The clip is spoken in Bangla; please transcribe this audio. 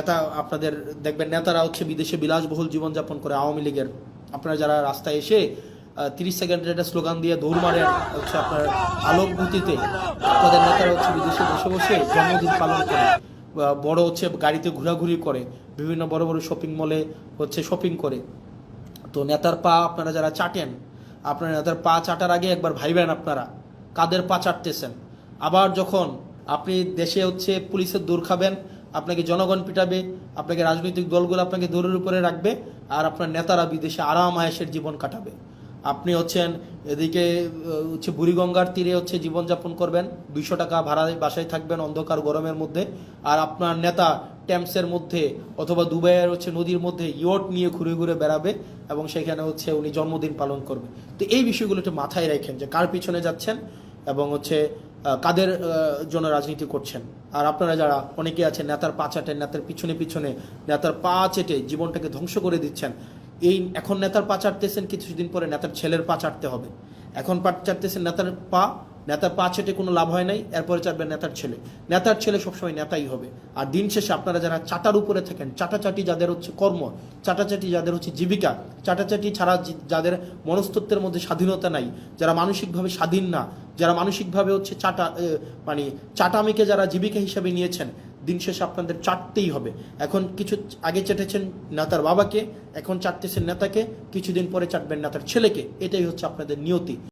নেতা আপনাদের দেখবেন নেতারা হচ্ছে বিদেশে বিলাসবহুল জীবনযাপন করে আওয়ামী লীগের। আপনারা যারা রাস্তায় এসে 30 সেকেন্ডের একটা স্লোগান দিয়ে দৌড় মারেন হচ্ছে আপনার আলোকভূতিতে, আপনাদের নেতারা হচ্ছে বিদেশে বসে বসে জন্মদিন পালন করে, বড় হচ্ছে গাড়িতে ঘোরাঘুরি করে, বিভিন্ন বড় বড় শপিং মলে হচ্ছে শপিং করে। তো নেতার পা আপনারা যারা চাটেন, আপনার নেতার পা চাটার আগে একবার ভাইবেন আপনারা কাদের পা চাটতেছেন। আবার যখন আপনি দেশে হচ্ছে পুলিশের দৌড় খাবেন, আপনাকে জনগণ পিটাবে, আপনাকে রাজনৈতিক দলগুলো আপনাকে দৌড়ের উপরে রাখবে, আর আপনার নেতারা বিদেশে আরাম আয়েশের জীবন কাটাবে। আপনি হচ্ছেন এদিকে হচ্ছে বুড়িগঙ্গার তীরে হচ্ছে জীবনযাপন করবেন, 200 টাকা ভাড়ায় বাসায় থাকবেন অন্ধকার গরমের মধ্যে, আর আপনার নেতা ট্যাম্পসের মধ্যে অথবা দুবাইয়ের হচ্ছে নদীর মধ্যে ইয়ট নিয়ে ঘুরে ঘুরে বেড়াবে এবং সেখানে হচ্ছে উনি জন্মদিন পালন করবে। তো এই বিষয়গুলো একটু মাথায় রাখেন যে কার পিছনে যাচ্ছেন এবং হচ্ছে কাদের জন্য রাজনীতি করছেন। আর আপনারা যারা অনেকে আছেন নেতার পা চাটেন, নেতার পিছনে পিছনে নেতার পা চেটে জীবনটাকে ধ্বংস করে দিচ্ছেন। এই এখন নেতার পা চাটতেছেন, কিছুদিন পরে নেতার ছেলের পা চাটতে হবে। এখন পা চাটতেছেন নেতার পা চেটে কোনো লাভ হয় নাই, এরপরে চাটবেন নেতার ছেলে সবসময় নেতাই হবে। আর দিন শেষে আপনারা যারা চাটার উপরে থাকেন, চাটাচাটি যাদের হচ্ছে কর্ম, চাটাচাটি যাদের হচ্ছে জীবিকা, চাটাচাটি ছাড়া যাদের মনস্তত্ত্বের মধ্যে স্বাধীনতা নাই, যারা মানসিকভাবে স্বাধীন না, যারা মানসিকভাবে হচ্ছে মানে চাটামিকে যারা জীবিকা হিসাবে নিয়েছেন, দিন শেষে আপনাদের চাটতেই হবে। এখন কিছু আগে চেটেছেন নেতার বাবাকে, এখন চাটতেছেন নেতাকে, কিছুদিন পরে চাটবেন নেতার ছেলেকে। এটাই হচ্ছে আপনাদের নিয়তি।